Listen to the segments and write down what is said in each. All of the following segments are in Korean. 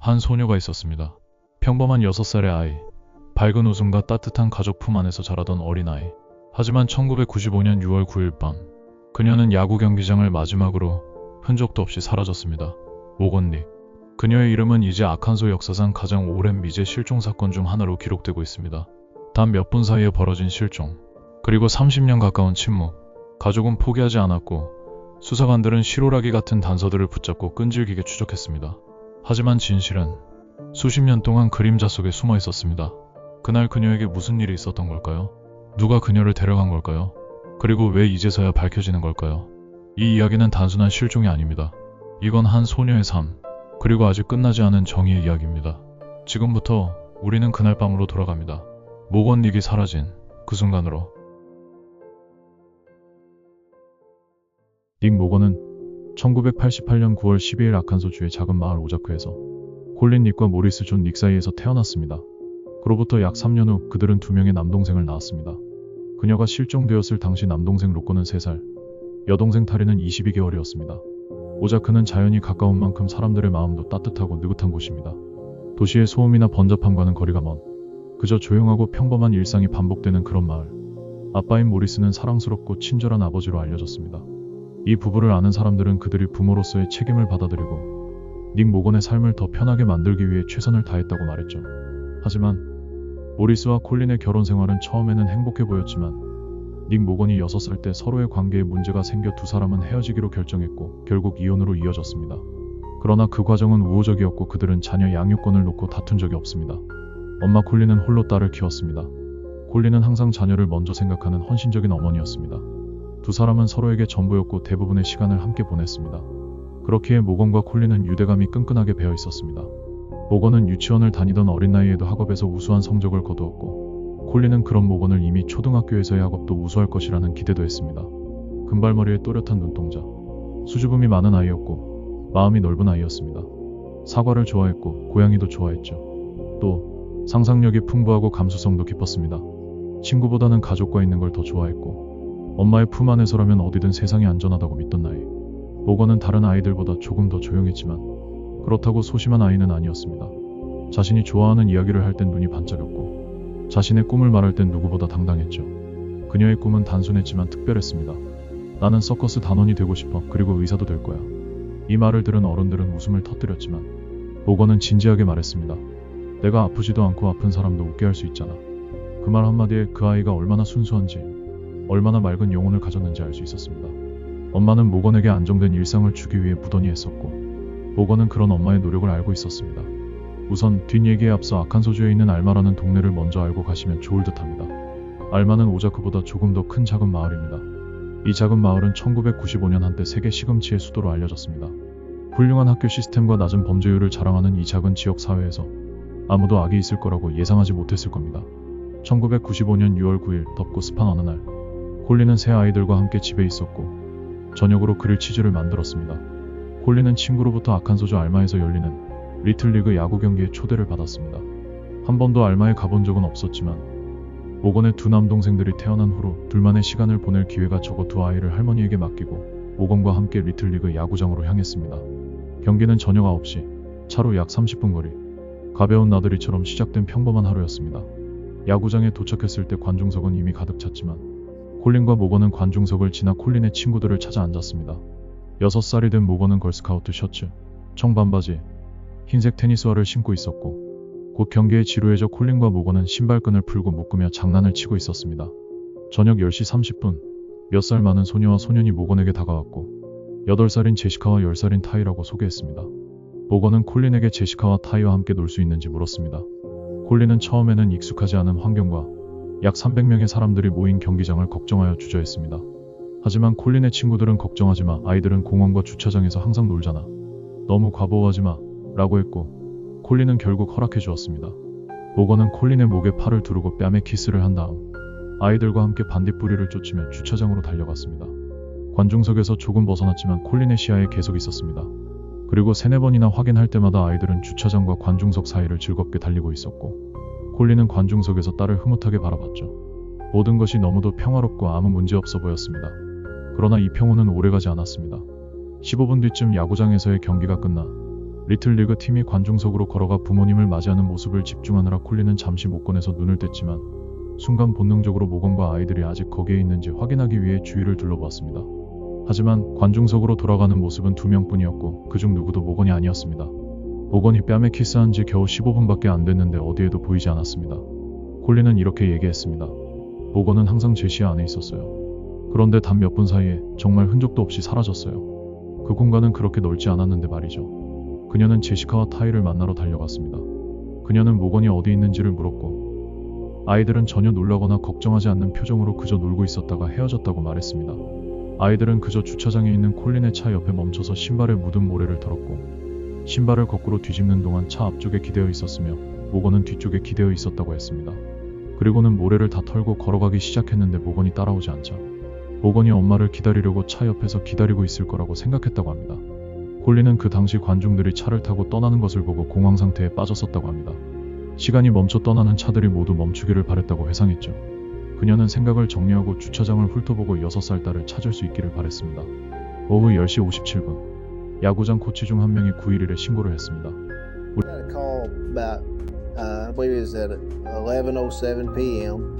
한 소녀가 있었습니다. 평범한 6살의 아이, 밝은 웃음과 따뜻한 가족 품 안에서 자라던 어린아이. 하지만 1995년 6월 9일 밤, 그녀는 야구 경기장을 마지막으로 흔적도 없이 사라졌습니다. 모건릭. 그녀의 이름은 이제 아칸소 역사상 가장 오랜 미제 실종 사건 중 하나로 기록되고 있습니다. 단 몇 분 사이에 벌어진 실종, 그리고 30년 가까운 침묵. 가족은 포기하지 않았고 수사관들은 실오라기 같은 단서들을 붙잡고 끈질기게 추적했습니다. 하지만 진실은 수십 년 동안 그림자 속에 숨어 있었습니다. 그날 그녀에게 무슨 일이 있었던 걸까요? 누가 그녀를 데려간 걸까요? 그리고 왜 이제서야 밝혀지는 걸까요? 이 이야기는 단순한 실종이 아닙니다. 이건 한 소녀의 삶, 그리고 아직 끝나지 않은 정의의 이야기입니다. 지금부터 우리는 그날 밤으로 돌아갑니다. 모건릭이 사라진 그 순간으로. 닉 모건은 1988년 9월 12일 아칸소주의 작은 마을 오자크에서 콜린 닉과 모리스 존 닉 사이에서 태어났습니다. 그로부터 약 3년 후 그들은 2명의 남동생을 낳았습니다. 그녀가 실종되었을 당시 남동생 로코는 3살, 여동생 타리는 22개월이었습니다. 오자크는 자연이 가까운 만큼 사람들의 마음도 따뜻하고 느긋한 곳입니다. 도시의 소음이나 번잡함과는 거리가 먼, 그저 조용하고 평범한 일상이 반복되는 그런 마을. 아빠인 모리스는 사랑스럽고 친절한 아버지로 알려졌습니다. 이 부부를 아는 사람들은 그들이 부모로서의 책임을 받아들이고 닉 모건의 삶을 더 편하게 만들기 위해 최선을 다했다고 말했죠. 하지만 모리스와 콜린의 결혼 생활은 처음에는 행복해 보였지만 닉 모건이 6살 때 서로의 관계에 문제가 생겨 두 사람은 헤어지기로 결정했고 결국 이혼으로 이어졌습니다. 그러나 그 과정은 우호적이었고 그들은 자녀 양육권을 놓고 다툰 적이 없습니다. 엄마 콜린은 홀로 딸을 키웠습니다. 콜린은 항상 자녀를 먼저 생각하는 헌신적인 어머니였습니다. 두 사람은 서로에게 전부였고 대부분의 시간을 함께 보냈습니다. 그렇기에 모건과 콜린은 유대감이 끈끈하게 배어 있었습니다. 모건은 유치원을 다니던 어린 나이에도 학업에서 우수한 성적을 거두었고 콜린은 그런 모건을 이미 초등학교에서의 학업도 우수할 것이라는 기대도 했습니다. 금발머리에 또렷한 눈동자, 수줍음이 많은 아이였고 마음이 넓은 아이였습니다. 사과를 좋아했고 고양이도 좋아했죠. 또 상상력이 풍부하고 감수성도 깊었습니다. 친구보다는 가족과 있는 걸 더 좋아했고 엄마의 품 안에서라면 어디든 세상이 안전하다고 믿던 나이. 모건은 다른 아이들보다 조금 더 조용했지만 그렇다고 소심한 아이는 아니었습니다. 자신이 좋아하는 이야기를 할 땐 눈이 반짝였고 자신의 꿈을 말할 땐 누구보다 당당했죠. 그녀의 꿈은 단순했지만 특별했습니다. 나는 서커스 단원이 되고 싶어. 그리고 의사도 될 거야. 이 말을 들은 어른들은 웃음을 터뜨렸지만 모건은 진지하게 말했습니다. 내가 아프지도 않고 아픈 사람도 웃게 할 수 있잖아. 그 말 한마디에 그 아이가 얼마나 순수한지, 얼마나 맑은 영혼을 가졌는지 알 수 있었습니다. 엄마는 모건에게 안정된 일상을 주기 위해 무던히 애썼고 모건은 그런 엄마의 노력을 알고 있었습니다. 우선 뒷얘기에 앞서 아칸소주에 있는 알마라는 동네를 먼저 알고 가시면 좋을 듯합니다. 알마는 오자크보다 조금 더 큰 작은 마을입니다. 이 작은 마을은 1995년 한때 세계 시금치의 수도로 알려졌습니다. 훌륭한 학교 시스템과 낮은 범죄율을 자랑하는 이 작은 지역 사회에서 아무도 악이 있을 거라고 예상하지 못했을 겁니다. 1995년 6월 9일 덥고 습한 어느 날, 콜린은 새 아이들과 함께 집에 있었고 저녁으로 그릴 치즈를 만들었습니다. 콜린은 친구로부터 아칸소주 알마에서 열리는 리틀리그 야구 경기에 초대를 받았습니다. 한 번도 알마에 가본 적은 없었지만 모건의 두 남동생들이 태어난 후로 둘만의 시간을 보낼 기회가 적어 두 아이를 할머니에게 맡기고 모건과 함께 리틀리그 야구장으로 향했습니다. 경기는 저녁 9시, 차로 약 30분 거리, 가벼운 나들이처럼 시작된 평범한 하루였습니다. 야구장에 도착했을 때 관중석은 이미 가득 찼지만 콜린과 모건은 관중석을 지나 콜린의 친구들을 찾아 앉았습니다. 6살이 된 모건은 걸스카우트 셔츠, 청반바지, 흰색 테니스화를 신고 있었고 곧 경기에 지루해져 콜린과 모건은 신발끈을 풀고 묶으며 장난을 치고 있었습니다. 저녁 10시 30분, 몇 살 많은 소녀와 소년이 모건에게 다가왔고 8살인 제시카와 10살인 타이라고 소개했습니다. 모건은 콜린에게 제시카와 타이와 함께 놀 수 있는지 물었습니다. 콜린은 처음에는 익숙하지 않은 환경과 약 300명의 사람들이 모인 경기장을 걱정하여 주저했습니다. 하지만 콜린의 친구들은 걱정하지 마. 아이들은 공원과 주차장에서 항상 놀잖아. 너무 과보하지 마. 라고 했고 콜린은 결국 허락해 주었습니다. 모건은 콜린의 목에 팔을 두르고 뺨에 키스를 한 다음 아이들과 함께 반딧불이를 쫓으며 주차장으로 달려갔습니다. 관중석에서 조금 벗어났지만 콜린의 시야에 계속 있었습니다. 그리고 3-4번이나 확인할 때마다 아이들은 주차장과 관중석 사이를 즐겁게 달리고 있었고 콜린은 관중석에서 딸을 흐뭇하게 바라봤죠. 모든 것이 너무도 평화롭고 아무 문제 없어 보였습니다. 그러나 이 평온은 오래가지 않았습니다. 15분 뒤쯤 야구장에서의 경기가 끝나 리틀리그 팀이 관중석으로 걸어가 부모님을 맞이하는 모습을 집중하느라 콜린은 잠시 못 꺼내서 눈을 뗐지만 순간 본능적으로 모건과 아이들이 아직 거기에 있는지 확인하기 위해 주위를 둘러보았습니다. 하지만 관중석으로 돌아가는 모습은 2명뿐이었고 그중 누구도 모건이 아니었습니다. 모건이 뺨에 키스한 지 겨우 15분밖에 안 됐는데 어디에도 보이지 않았습니다. 콜린은 이렇게 얘기했습니다. 모건은 항상 제시 안에 있었어요. 그런데 단 몇 분 사이에 정말 흔적도 없이 사라졌어요. 그 공간은 그렇게 넓지 않았는데 말이죠. 그녀는 제시카와 타이를 만나러 달려갔습니다. 그녀는 모건이 어디 있는지를 물었고 아이들은 전혀 놀라거나 걱정하지 않는 표정으로 그저 놀고 있었다가 헤어졌다고 말했습니다. 아이들은 그저 주차장에 있는 콜린의 차 옆에 멈춰서 신발에 묻은 모래를 털었고 신발을 거꾸로 뒤집는 동안 차 앞쪽에 기대어 있었으며 모건은 뒤쪽에 기대어 있었다고 했습니다. 그리고는 모래를 다 털고 걸어가기 시작했는데 모건이 따라오지 않자 모건이 엄마를 기다리려고 차 옆에서 기다리고 있을 거라고 생각했다고 합니다. 콜린은 그 당시 관중들이 차를 타고 떠나는 것을 보고 공황 상태에 빠졌었다고 합니다. 시간이 멈춰 떠나는 차들이 모두 멈추기를 바랬다고 회상했죠. 그녀는 생각을 정리하고 주차장을 훑어보고 6살 딸을 찾을 수 있기를 바랬습니다. 오후 10시 57분 야구장 코치 중 한 명이 911에 신고를 했습니다. Got a call about, I believe it was at 11:07 p.m.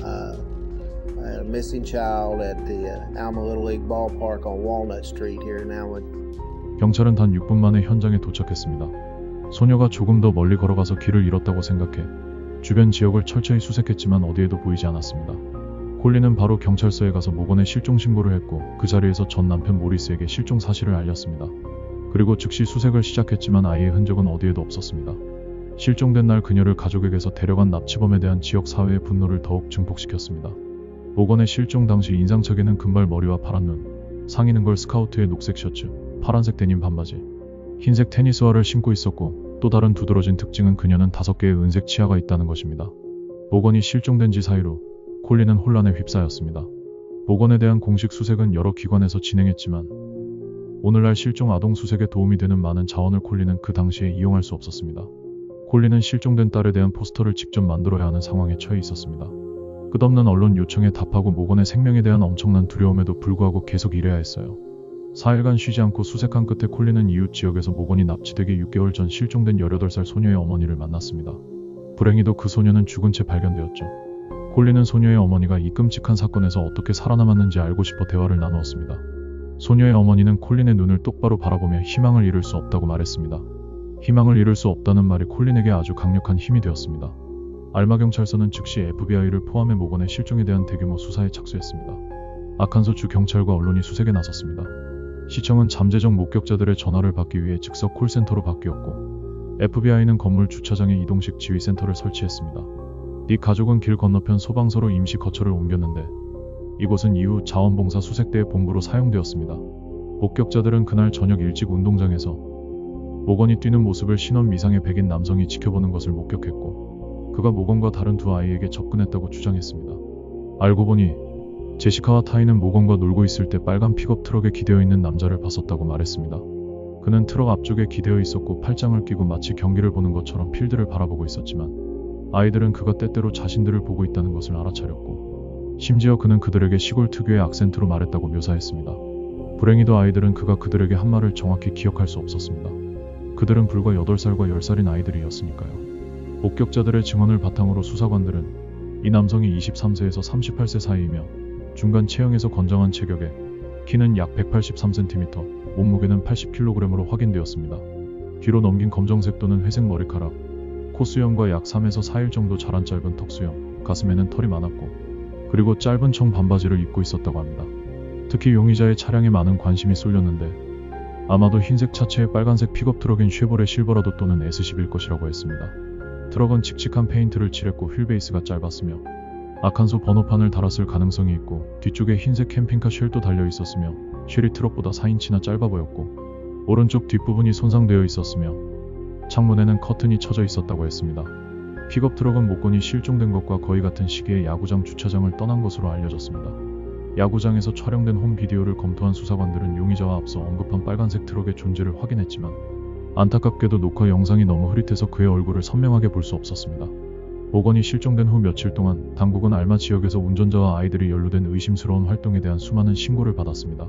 A missing child at the Alma Little League ballpark on Walnut Street here in Alma. 경찰은 단 6분 만에 현장에 도착했습니다. 소녀가 조금 더 멀리 걸어가서 길을 잃었다고 생각해 주변 지역을 철저히 수색했지만 어디에도 보이지 않았습니다. 콜린은 바로 경찰서에 가서 모건의 실종 신고를 했고 그 자리에서 전 남편 모리스에게 실종 사실을 알렸습니다. 그리고 즉시 수색을 시작했지만 아이의 흔적은 어디에도 없었습니다. 실종된 날 그녀를 가족에게서 데려간 납치범에 대한 지역 사회의 분노를 더욱 증폭시켰습니다. 모건의 실종 당시 인상착의는 금발 머리와 파란 눈, 상의는 걸 스카우트의 녹색 셔츠, 파란색 데님 반바지, 흰색 테니스화를 신고 있었고 또 다른 두드러진 특징은 그녀는 5개의 은색 치아가 있다는 것입니다. 모건이 실종된 지 사이로 콜린은 혼란에 휩싸였습니다. 모건에 대한 공식 수색은 여러 기관에서 진행했지만 오늘날 실종 아동 수색에 도움이 되는 많은 자원을 콜린은 그 당시에 이용할 수 없었습니다. 콜린은 실종된 딸에 대한 포스터를 직접 만들어야 하는 상황에 처해 있었습니다. 끝없는 언론 요청에 답하고 모건의 생명에 대한 엄청난 두려움에도 불구하고 계속 일해야 했어요. 4일간 쉬지 않고 수색한 끝에 콜린은 이웃 지역에서 모건이 납치되기 6개월 전 실종된 18살 소녀의 어머니를 만났습니다. 불행히도 그 소녀는 죽은 채 발견되었죠. 콜린은 소녀의 어머니가 이 끔찍한 사건에서 어떻게 살아남았는지 알고 싶어 대화를 나누었습니다. 소녀의 어머니는 콜린의 눈을 똑바로 바라보며 희망을 잃을 수 없다고 말했습니다. 희망을 잃을 수 없다는 말이 콜린에게 아주 강력한 힘이 되었습니다. 알마 경찰서는 즉시 FBI를 포함해 모건의 실종에 대한 대규모 수사에 착수했습니다. 아칸소 주 경찰과 언론이 수색에 나섰습니다. 시청은 잠재적 목격자들의 전화를 받기 위해 즉석 콜센터로 바뀌었고 FBI는 건물 주차장에 이동식 지휘센터를 설치했습니다. 네 가족은 길 건너편 소방서로 임시 거처를 옮겼는데 이곳은 이후 자원봉사 수색대의 본부로 사용되었습니다. 목격자들은 그날 저녁 일찍 운동장에서 모건이 뛰는 모습을 신원 미상의 백인 남성이 지켜보는 것을 목격했고 그가 모건과 다른 두 아이에게 접근했다고 주장했습니다. 알고 보니 제시카와 타이는 모건과 놀고 있을 때 빨간 픽업 트럭에 기대어 있는 남자를 봤었다고 말했습니다. 그는 트럭 앞쪽에 기대어 있었고 팔짱을 끼고 마치 경기를 보는 것처럼 필드를 바라보고 있었지만 아이들은 그가 때때로 자신들을 보고 있다는 것을 알아차렸고 심지어 그는 그들에게 시골 특유의 악센트로 말했다고 묘사했습니다. 불행히도 아이들은 그가 그들에게 한 말을 정확히 기억할 수 없었습니다. 그들은 불과 8살과 10살인 아이들이었으니까요. 목격자들의 증언을 바탕으로 수사관들은 이 남성이 23세에서 38세 사이이며 중간 체형에서 건장한 체격에 키는 약 183cm, 몸무게는 80kg으로 확인되었습니다. 뒤로 넘긴 검정색 또는 회색 머리카락, 코수염과 약 3에서 4일 정도 자란 짧은 턱수염, 가슴에는 털이 많았고 그리고 짧은 청 반바지를 입고 있었다고 합니다. 특히 용의자의 차량에 많은 관심이 쏠렸는데 아마도 흰색 차체의 빨간색 픽업 트럭인 쉐보레 실버라도 또는 S10일 것이라고 했습니다. 트럭은 칙칙한 페인트를 칠했고 휠베이스가 짧았으며 아칸소 번호판을 달았을 가능성이 있고 뒤쪽에 흰색 캠핑카 쉘도 달려 있었으며 쉘이 트럭보다 4인치나 짧아 보였고 오른쪽 뒷부분이 손상되어 있었으며 창문에는 커튼이 쳐져 있었다고 했습니다. 픽업 트럭은 모건이 실종된 것과 거의 같은 시기에 야구장 주차장을 떠난 것으로 알려졌습니다. 야구장에서 촬영된 홈 비디오를 검토한 수사관들은 용의자와 앞서 언급한 빨간색 트럭의 존재를 확인했지만 안타깝게도 녹화 영상이 너무 흐릿해서 그의 얼굴을 선명하게 볼 수 없었습니다. 모건이 실종된 후 며칠 동안 당국은 알마 지역에서 운전자와 아이들이 연루된 의심스러운 활동에 대한 수많은 신고를 받았습니다.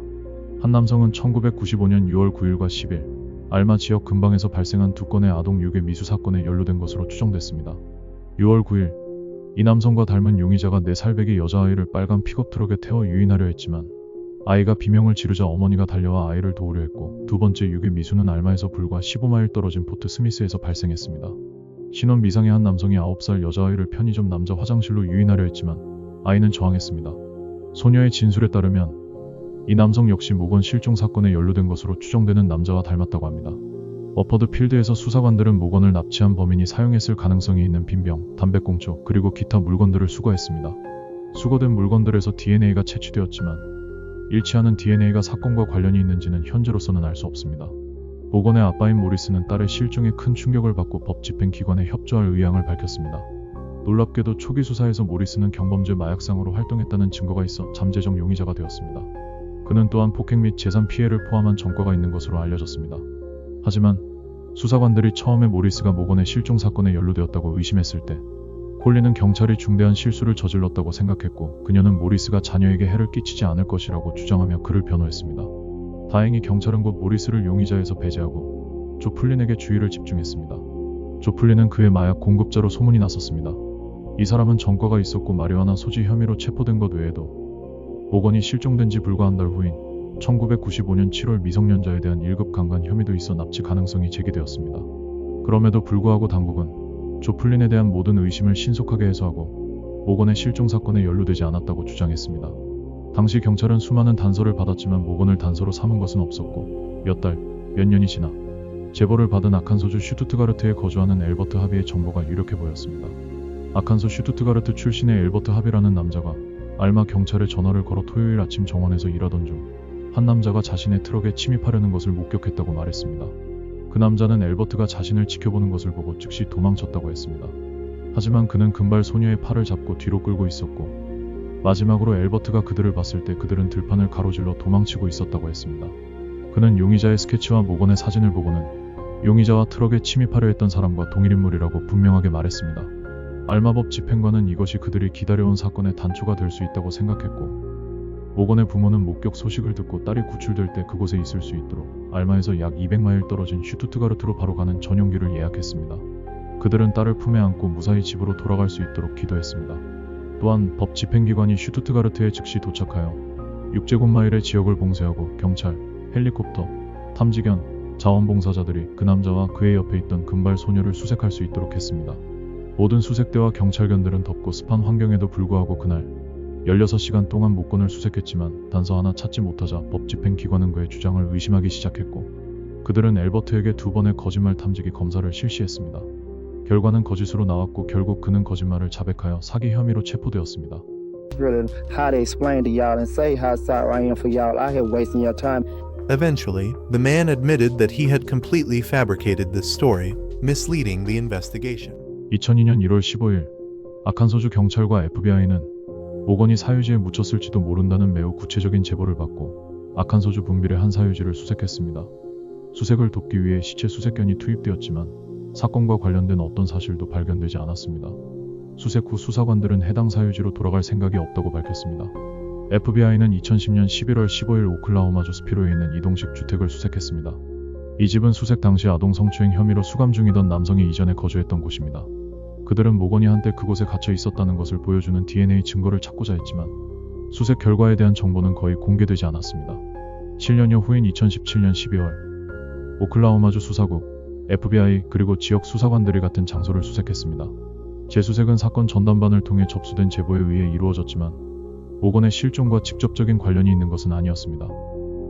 한 남성은 1995년 6월 9일과 10일 알마 지역 근방에서 발생한 두 건의 아동 유괴 미수 사건에 연루된 것으로 추정됐습니다. 6월 9일, 이 남성과 닮은 용의자가 4살배기 여자아이를 빨간 픽업트럭에 태워 유인하려 했지만 아이가 비명을 지르자 어머니가 달려와 아이를 도우려 했고, 두 번째 유괴 미수는 알마에서 불과 15마일 떨어진 포트 스미스에서 발생했습니다. 신원 미상의 한 남성이 9살 여자아이를 편의점 남자 화장실로 유인하려 했지만 아이는 저항했습니다. 소녀의 진술에 따르면 이 남성 역시 모건 실종 사건에 연루된 것으로 추정되는 남자와 닮았다고 합니다. 워퍼드 필드에서 수사관들은 모건을 납치한 범인이 사용했을 가능성이 있는 빈병, 담배꽁초, 그리고 기타 물건들을 수거했습니다. 수거된 물건들에서 DNA가 채취되었지만 일치하는 DNA가 사건과 관련이 있는지는 현재로서는 알 수 없습니다. 모건의 아빠인 모리스는 딸의 실종에 큰 충격을 받고 법 집행기관에 협조할 의향을 밝혔습니다. 놀랍게도 초기 수사에서 모리스는 경범죄 마약상으로 활동했다는 증거가 있어 잠재적 용의자가 되었습니다. 그는 또한 폭행 및 재산 피해를 포함한 전과가 있는 것으로 알려졌습니다. 하지만 수사관들이 처음에 모리스가 모건의 실종 사건에 연루되었다고 의심했을 때 콜린은 경찰이 중대한 실수를 저질렀다고 생각했고, 그녀는 모리스가 자녀에게 해를 끼치지 않을 것이라고 주장하며 그를 변호했습니다. 다행히 경찰은 곧 모리스를 용의자에서 배제하고 조 플린에게 주의를 집중했습니다. 조 플린은 그의 마약 공급자로 소문이 났었습니다. 이 사람은 전과가 있었고 마리화나 소지 혐의로 체포된 것 외에도 모건이 실종된 지 불과 한 달 후인 1995년 7월 미성년자에 대한 1급 강간 혐의도 있어 납치 가능성이 제기되었습니다. 그럼에도 불구하고 당국은 조 플린에 대한 모든 의심을 신속하게 해소하고 모건의 실종 사건에 연루되지 않았다고 주장했습니다. 당시 경찰은 수많은 단서를 받았지만 모건을 단서로 삼은 것은 없었고, 몇 달, 몇 년이 지나 제보를 받은 아칸소주 슈투트가르트에 거주하는 엘버트 하비의 정보가 유력해 보였습니다. 아칸소 슈투트가르트 출신의 엘버트 하비라는 남자가 알마 경찰에 전화를 걸어 토요일 아침 정원에서 일하던 중 한 남자가 자신의 트럭에 침입하려는 것을 목격했다고 말했습니다. 그 남자는 엘버트가 자신을 지켜보는 것을 보고 즉시 도망쳤다고 했습니다. 하지만 그는 금발 소녀의 팔을 잡고 뒤로 끌고 있었고, 마지막으로 엘버트가 그들을 봤을 때 그들은 들판을 가로질러 도망치고 있었다고 했습니다. 그는 용의자의 스케치와 모건의 사진을 보고는 용의자와 트럭에 침입하려 했던 사람과 동일 인물이라고 분명하게 말했습니다. 알마법 집행관은 이것이 그들이 기다려온 사건의 단초가 될 수 있다고 생각했고, 모건의 부모는 목격 소식을 듣고 딸이 구출될 때 그곳에 있을 수 있도록 알마에서 약 200마일 떨어진 슈투트가르트로 바로 가는 전용기를 예약했습니다. 그들은 딸을 품에 안고 무사히 집으로 돌아갈 수 있도록 기도했습니다. 또한 법 집행기관이 슈투트가르트에 즉시 도착하여 6제곱마일의 지역을 봉쇄하고 경찰, 헬리콥터, 탐지견, 자원봉사자들이 그 남자와 그의 옆에 있던 금발 소녀를 수색할 수 있도록 했습니다. 모든 수색대와 경찰견들은 덥고 습한 환경에도 불구하고 그날 16시간 동안 모건을 수색했지만 단서 하나 찾지 못하자 법 집행기관은 그의 주장을 의심하기 시작했고, 그들은 엘버트에게 2번의 거짓말 탐지기 검사를 실시했습니다. 결과는 거짓으로 나왔고 결국 그는 거짓말을 자백하여 사기 혐의로 체포되었습니다. Really how to explain to y'all and say how sorry I am for y'all out here wasting your time. Eventually, the man admitted that he had completely fabricated this story, misleading the investigation. 2002년 1월 15일, 아칸소주 경찰과 FBI는 모건이 사유지에 묻혔을지도 모른다는 매우 구체적인 제보를 받고 아칸소주 분빌의 한 사유지를 수색했습니다. 수색을 돕기 위해 시체 수색견이 투입되었지만 사건과 관련된 어떤 사실도 발견되지 않았습니다. 수색 후 수사관들은 해당 사유지로 돌아갈 생각이 없다고 밝혔습니다. FBI는 2010년 11월 15일 오클라호마주 스피로에 있는 이동식 주택을 수색했습니다. 이 집은 수색 당시 아동 성추행 혐의로 수감 중이던 남성이 이전에 거주했던 곳입니다. 그들은 모건이 한때 그곳에 gat혀 있었다는 것을 보여주는 DNA 증거를 찾고자 했지만 수색 결과에 대한 정보는 거의 공개되지 않았습니다. 7년여 후인 2017년 12월 오클라호마주 수사국, FBI 그리고 지역 수사관들이 같은 장소를 수색했습니다. 재수색은 사건 전담반을 통해 접수된 제보에 의해 이루어졌지만 모건의 실종과 직접적인 관련이 있는 것은 아니었습니다.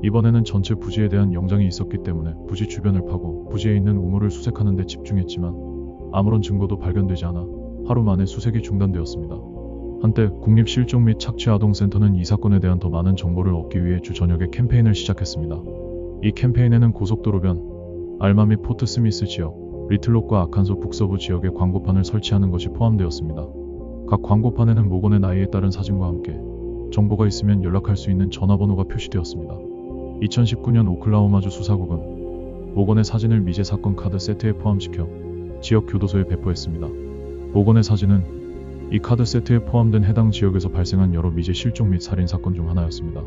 이번에는 전체 부지에 대한 영장이 있었기 때문에 부지 주변을 파고 부지에 있는 우물을 수색하는 데 집중했지만 아무런 증거도 발견되지 않아 하루 만에 수색이 중단되었습니다. 한때 국립실종 및 착취아동센터는 이 사건에 대한 더 많은 정보를 얻기 위해 주 저녁에 캠페인을 시작했습니다. 이 캠페인에는 고속도로변, 알마 및 포트 스미스 지역, 리틀록과 아칸소 북서부 지역에 광고판을 설치하는 것이 포함되었습니다. 각 광고판에는 모건의 나이에 따른 사진과 함께 정보가 있으면 연락할 수 있는 전화번호가 표시되었습니다. 2019년 오클라호마주 수사국은 모건의 사진을 미제 사건 카드 세트에 포함시켜 지역 교도소에 배포했습니다. 모건의 사진은 이 카드 세트에 포함된 해당 지역에서 발생한 여러 미제 실종 및 살인 사건 중 하나였습니다.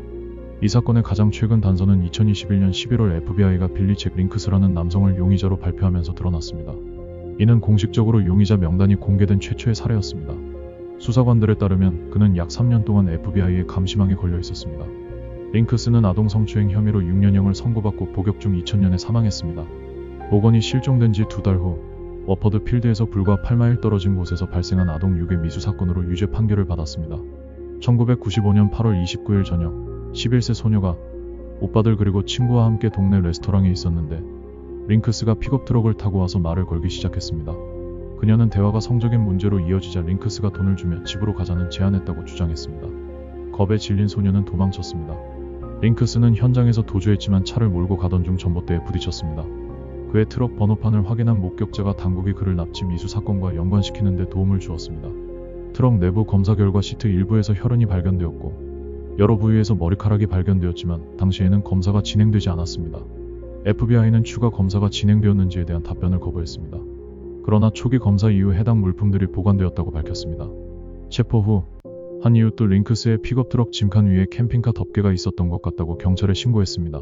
이 사건의 가장 최근 단서는 2021년 11월 FBI가 빌리 잭 링크스라는 남성을 용의자로 발표하면서 드러났습니다. 이는 공식적으로 용의자 명단이 공개된 최초의 사례였습니다. 수사관들에 따르면 그는 약 3년 동안 FBI의 감시망에 걸려 있었습니다. 링크스는 아동 성추행 혐의로 6년형을 선고받고 복역 중 2000년에 사망했습니다. 모건이 실종된 지 2달 후 워퍼드 필드에서 불과 8마일 떨어진 곳에서 발생한 아동 유괴 미수 사건으로 유죄 판결을 받았습니다. 1995년 8월 29일 저녁 11세 소녀가 오빠들 그리고 친구와 함께 동네 레스토랑에 있었는데 링크스가 픽업 트럭을 타고 와서 말을 걸기 시작했습니다. 그녀는 대화가 성적인 문제로 이어지자 링크스가 돈을 주며 집으로 가자는 제안했다고 주장했습니다. 겁에 질린 소녀는 도망쳤습니다. 링크스는 현장에서 도주했지만 차를 몰고 가던 중 전봇대에 부딪혔습니다. 그의 트럭 번호판을 확인한 목격자가 당국이 그를 납치 미수 사건과 연관시키는 데 도움을 주었습니다. 트럭 내부 검사 결과 시트 일부에서 혈흔이 발견되었고 여러 부위에서 머리카락이 발견되었지만 당시에는 검사가 진행되지 않았습니다. FBI는 추가 검사가 진행되었는지에 대한 답변을 거부했습니다. 그러나 초기 검사 이후 해당 물품들이 보관되었다고 밝혔습니다. 체포 후 한 이웃도 링크스의 픽업 트럭 짐칸 위에 캠핑카 덮개가 있었던 것 같다고 경찰에 신고했습니다.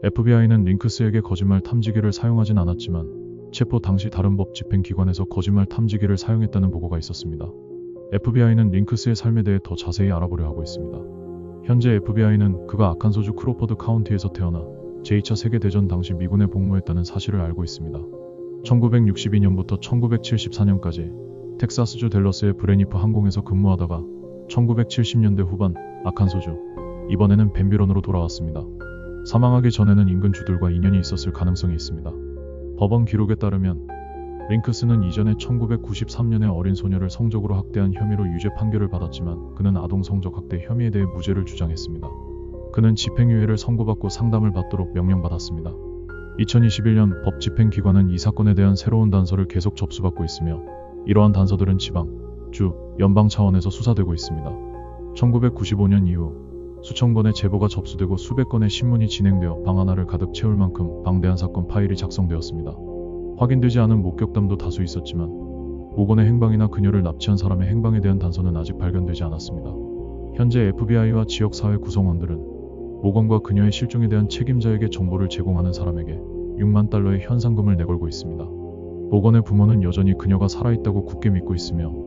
FBI는 링크스에게 거짓말 탐지기를 사용하진 않았지만 체포 당시 다른 법 집행기관에서 거짓말 탐지기를 사용했다는 보고가 있었습니다. FBI는 링크스의 삶에 대해 더 자세히 알아보려 하고 있습니다. 현재 FBI는 그가 아칸소주 크로포드 카운티에서 태어나 제2차 세계대전 당시 미군에 복무했다는 사실을 알고 있습니다. 1962년부터 1974년까지 텍사스주 댈러스의 브레니프 항공에서 근무하다가 1970년대 후반 아칸소주, 이번에는 벤뷰런으로 돌아왔습니다. 사망하기 전에는 인근 주들과 인연이 있었을 가능성이 있습니다. 법원 기록에 따르면 링크스는 이전에 1993년에 어린 소녀를 성적으로 학대한 혐의로 유죄 판결을 받았지만 그는 아동 성적 학대 혐의에 대해 무죄를 주장했습니다. 그는 집행유예를 선고받고 상담을 받도록 명령받았습니다. 2021년 법 집행기관은 이 사건에 대한 새로운 단서를 계속 접수받고 있으며 이러한 단서들은 지방, 주, 연방 차원에서 수사되고 있습니다. 1995년 이후 수천 건의 제보가 접수되고 수백 건의 신문이 진행되어 방 하나를 가득 채울 만큼 방대한 사건 파일이 작성되었습니다. 확인되지 않은 목격담도 다수 있었지만 모건의 행방이나 그녀를 납치한 사람의 행방에 대한 단서는 아직 발견되지 않았습니다. 현재 FBI와 지역사회 구성원들은 모건과 그녀의 실종에 대한 책임자에게 정보를 제공하는 사람에게 6만 달러의 현상금을 내걸고 있습니다. 모건의 부모는 여전히 그녀가 살아있다고 굳게 믿고 있으며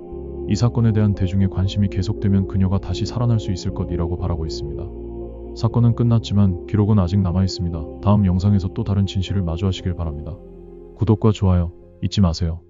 이 사건에 대한 대중의 관심이 계속되면 그녀가 다시 살아날 수 있을 것이라고 바라고 있습니다. 사건은 끝났지만 기록은 아직 남아있습니다. 다음 영상에서 또 다른 진실을 마주하시길 바랍니다. 구독과 좋아요 잊지 마세요.